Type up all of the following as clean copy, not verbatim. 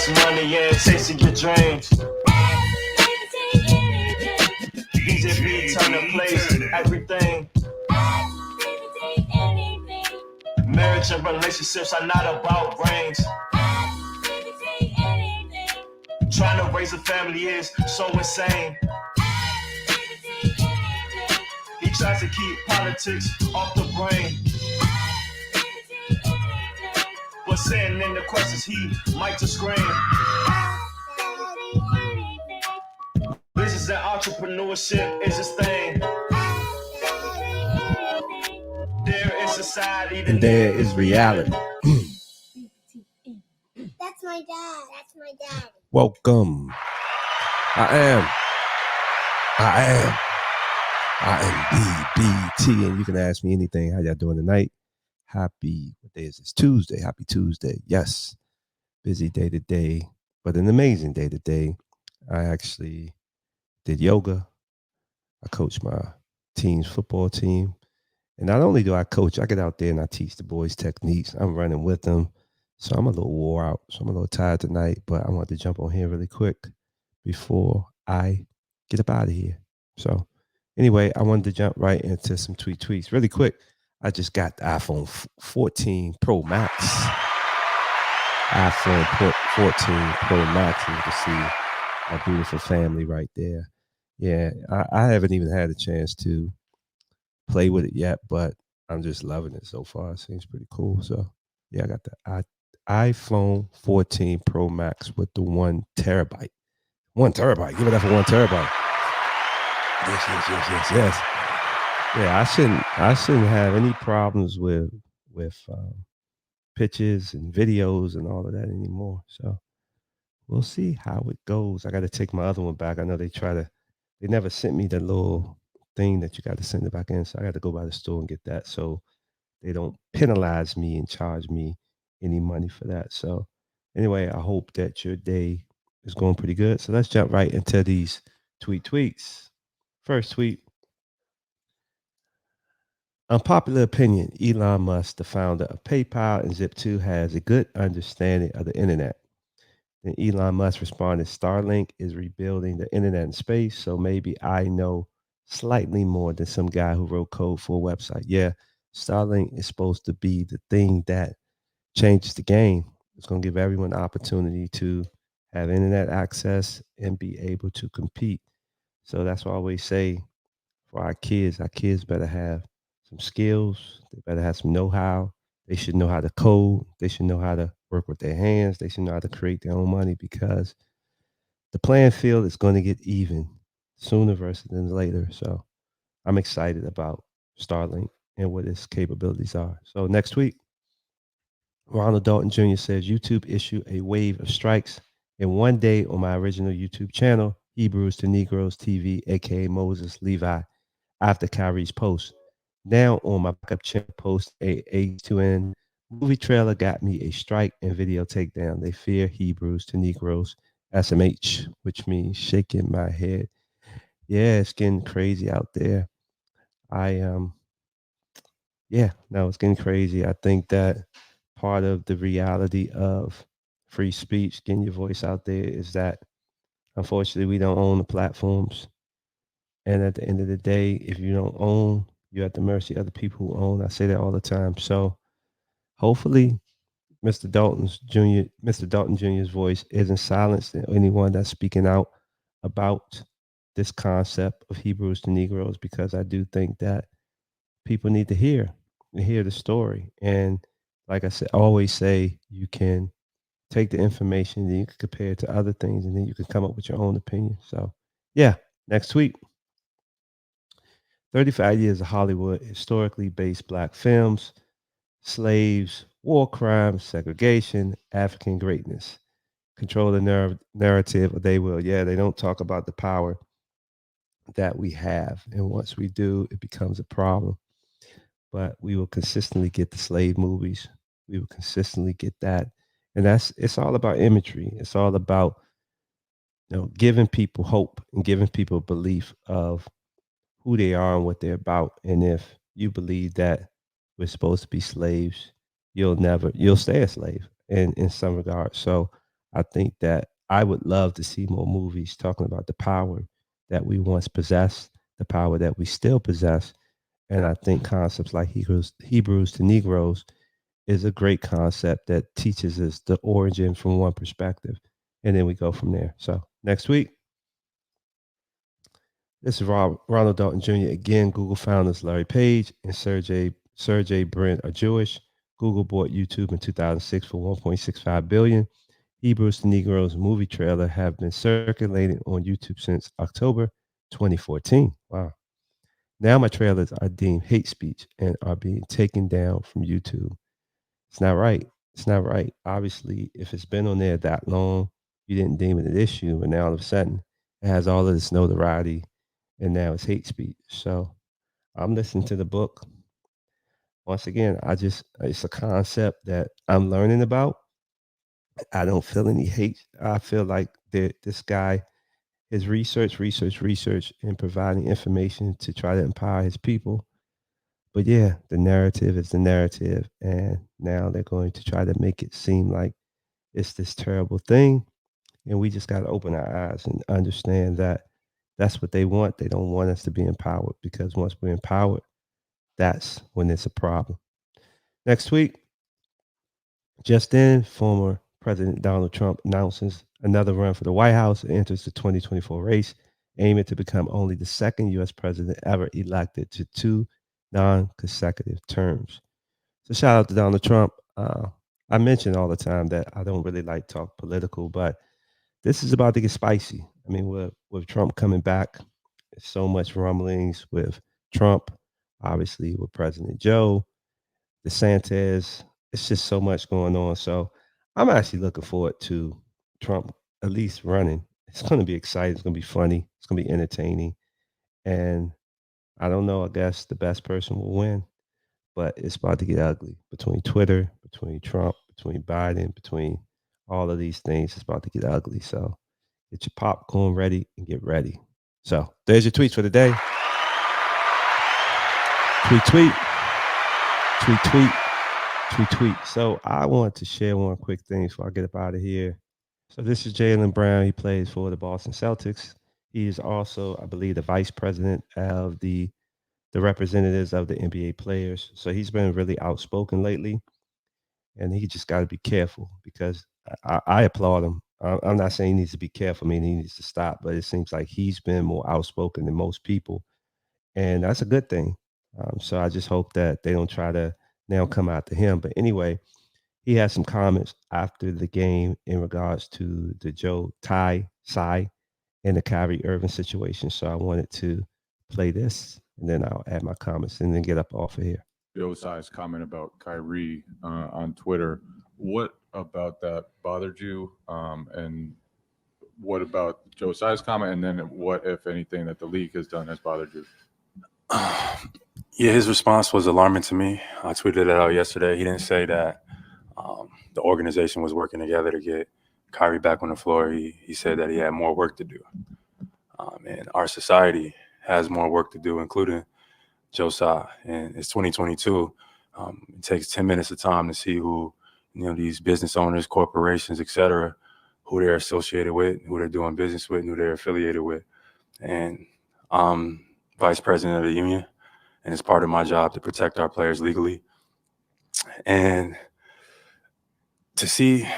less money and chasing your dreams. Easy beat, turn the place, everything. Marriage and relationships are not about rings. Trying to raise a family is so insane. He tries to keep politics off the brain. But sitting in the questions, he might just scream. Business and entrepreneurship is his thing. There is society, and there is reality. That's my dad. That's my dad. Welcome. I am BBT, and you can ask me anything. How y'all doing tonight? Happy, what day is this? Tuesday. Happy Tuesday. Yes. Busy day today, but an amazing day today. I actually did yoga. I coached my team's football team. And not only do I coach, I get out there and I teach the boys techniques. I'm running with them. So I'm a little wore out. So I'm a little tired tonight, but I want to jump on here really quick before I get up out of here. So anyway, I wanted to jump right into some tweets really quick. I just got the iPhone 14 Pro Max. iPhone 14 Pro Max. And you can see my beautiful family right there. Yeah, I haven't even had a chance to play with it yet, but I'm just loving it so far. It seems pretty cool. So yeah, I got the iPhone 14 Pro Max with the 1 terabyte. 1 terabyte. Give it up for 1 terabyte. Yes. Yeah, I shouldn't have any problems with pictures and videos and all of that anymore. So we'll see how it goes. I got to take my other one back. I know they never sent me the little thing that you got to send it back in. So I got to go by the store and get that so they don't penalize me and charge me any money for that. So anyway, I hope that your day is going pretty good. So let's jump right into these tweets. First tweet. Unpopular opinion, Elon Musk, the founder of PayPal and Zip2, has a good understanding of the internet. Then Elon Musk responded, Starlink is rebuilding the internet in space, so maybe I know slightly more than some guy who wrote code for a website. Yeah, Starlink is supposed to be the thing that changes the game. It's going to give everyone the opportunity to have internet access and be able to compete. So that's why I always say for our kids better have some skills. They better have some know-how. They should know how to code. They should know how to work with their hands. They should know how to create their own money because the playing field is going to get even sooner versus than later. So I'm excited about Starlink and what its capabilities are. So next week, Ronald Dalton Jr. says YouTube issued a wave of strikes in one day on my original YouTube channel, Hebrews to Negroes TV, aka Moses Levi, after Kyrie's post. Now on my backup channel, post a H2N movie trailer got me a strike and video takedown. They fear Hebrews to Negroes, SMH, which means shaking my head. Yeah, it's getting crazy out there. It's getting crazy. I think that part of the reality of free speech, getting your voice out there, is that unfortunately we don't own the platforms. And at the end of the day, if you don't own, you're at the mercy of other people who own. I say that all the time. So hopefully Mr. Dalton Jr.'s voice isn't silenced in anyone that's speaking out about this concept of Hebrews to Negroes, because I do think that people need to hear the story. And like I said, I always say, you can take the information and you can compare it to other things, and then you can come up with your own opinion. So yeah, next tweet. 35 years of Hollywood, historically based Black films, slaves, war crimes, segregation, African greatness. Control the narrative, or they will. Yeah, they don't talk about the power that we have. And once we do, it becomes a problem. But we will consistently get the slave movies. We will consistently get that. And it's all about imagery. It's all about, giving people hope and giving people belief of who they are and what they're about. And if you believe that we're supposed to be slaves, you'll stay a slave in some regards. So I think that I would love to see more movies talking about the power that we once possessed, the power that we still possess. And I think concepts like Hebrews to Negroes is a great concept that teaches us the origin from one perspective. And then we go from there. So next week, this is Ronald Dalton Jr. Again, Google founders Larry Page and Sergey Brin are Jewish. Google bought YouTube in 2006 for 1.65 billion. Hebrews to Negroes movie trailer have been circulating on YouTube since October 2014. Wow. Now my trailers are deemed hate speech and are being taken down from YouTube. It's not right. It's not right. Obviously, if it's been on there that long, you didn't deem it an issue, and now all of a sudden it has all of this notoriety, and now it's hate speech. So I'm listening to the book. Once again, it's a concept that I'm learning about. I don't feel any hate. I feel like this guy is research, and providing information to try to empower his people. But yeah, the narrative is the narrative, and now they're going to try to make it seem like it's this terrible thing, and we just got to open our eyes and understand that that's what they want. They don't want us to be empowered, because once we're empowered, that's when it's a problem. Next week, just then, former President Donald Trump announces another run for the White House and enters the 2024 race, aiming to become only the second U.S. president ever elected to two non-consecutive terms. So shout out to Donald Trump. I mention all the time that I don't really like talk political, but this is about to get spicy. I mean, with Trump coming back, there's so much rumblings with Trump, obviously with President Joe, DeSantis. It's just so much going on. So I'm actually looking forward to Trump at least running. It's going to be exciting. It's going to be funny. It's going to be entertaining. And I don't know. I guess the best person will win, but it's about to get ugly between Twitter, between Trump, between Biden, between all of these things. It's about to get ugly. So get your popcorn ready and get ready. So there's your tweets for the day. Tweet, tweet, tweet, tweet, tweet, tweet. So I want to share one quick thing before I get up out of here. So this is Jalen Brown. He plays for the Boston Celtics. He is also, I believe, the vice president of the representatives of the NBA players. So he's been really outspoken lately, and he just got to be careful, because I applaud him. I'm not saying he needs to be careful, I mean, he needs to stop, but it seems like he's been more outspoken than most people, and that's a good thing. So I just hope that they don't try to now come after him. But anyway, he had some comments after the game in regards to the Tsai, and the Kyrie Irving situation. So I wanted to play this, and then I'll add my comments and then get up off of here. Joe Tsai's comment about Kyrie on Twitter. What about that bothered you? And what about Joe Tsai's comment? And then what, if anything, that the league has done has bothered you? Yeah, his response was alarming to me. I tweeted it out yesterday. He didn't say that the organization was working together to get Kyrie back on the floor. He said that he had more work to do. And our society has more work to do, including Joe Tsai. And it's 2022. It takes 10 minutes of time to see who, these business owners, corporations, et cetera, who they're associated with, who they're doing business with, who they're affiliated with. And I'm vice president of the union, and it's part of my job to protect our players legally. And to see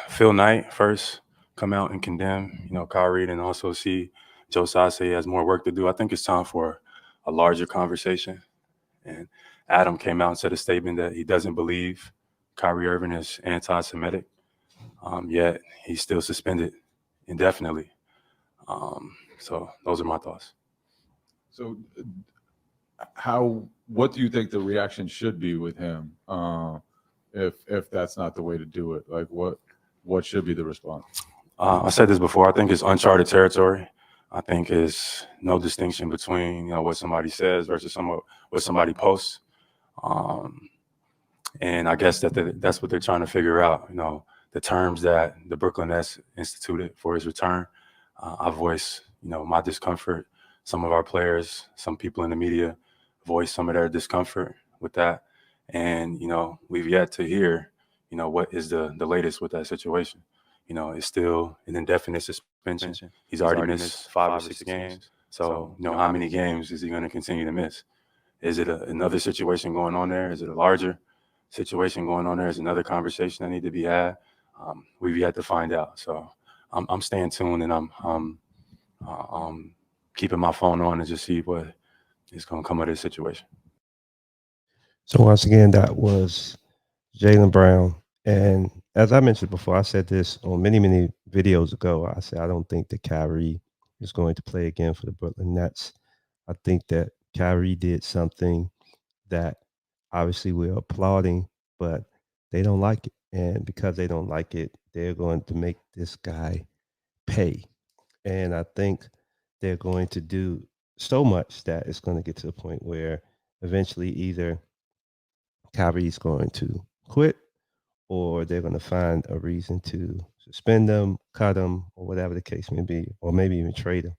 Phil Knight first come out and condemn, Kyrie, and also see Joe Tsai say he has more work to do, I think it's time for a larger conversation. And Adam came out and said a statement that he doesn't believe Kyrie Irving is anti-Semitic, yet he's still suspended indefinitely. So those are my thoughts. So what do you think the reaction should be with him if that's not the way to do it? Like what should be the response? I said this before. I think it's uncharted territory. I think there's no distinction between what somebody says versus what somebody posts. And I guess that's what they're trying to figure out. The terms that the Brooklyn Nets instituted for his return. I voice my discomfort. Some of our players, some people in the media voice some of their discomfort with that. And we've yet to hear what is the latest with that situation. it's still an indefinite suspension. He's already missed 5 or 6 games. So, how many games is he going to continue to miss? Is it another situation going on there? Is it a larger situation going on there? Is another conversation that need to be had? We've yet to find out. So I'm staying tuned, and I'm keeping my phone on to just see what is going to come of this situation. So once again, that was Jalen Brown. And as I mentioned before, I said this on many videos ago. I said I don't think that Kyrie is going to play again for the Brooklyn Nets. I think that Kyrie did something that obviously we're applauding, but they don't like it. And because they don't like it, they're going to make this guy pay. And I think they're going to do so much that it's going to get to the point where eventually either Kyrie's going to quit or they're going to find a reason to suspend them, cut them, or whatever the case may be, or maybe even trade them.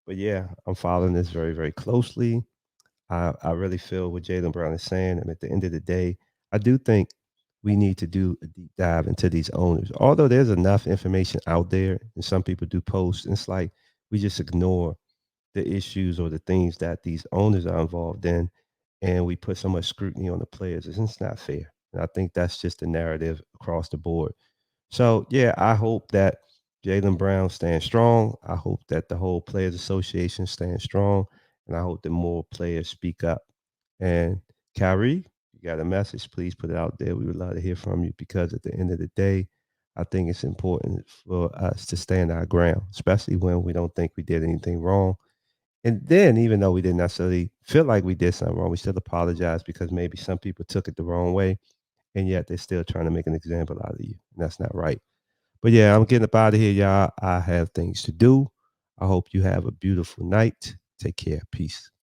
But yeah, I'm following this very closely. I really feel what Jalen Brown is saying. And at the end of the day, I do think we need to do a deep dive into these owners. Although there's enough information out there, and some people do post, and it's like we just ignore the issues or the things that these owners are involved in, and we put so much scrutiny on the players. It's not fair. And I think that's just the narrative across the board. So yeah, I hope that Jalen Brown stands strong. I hope that the whole Players Association stands strong, and I hope that more players speak up. And Kyrie, you got a message? Please put it out there. We would love to hear from you because at the end of the day, I think it's important for us to stand our ground, especially when we don't think we did anything wrong. And then, even though we didn't necessarily feel like we did something wrong, we still apologize because maybe some people took it the wrong way, and yet they're still trying to make an example out of you. And that's not right. But yeah, I'm getting up out of here, y'all. I have things to do. I hope you have a beautiful night. Take care. Peace.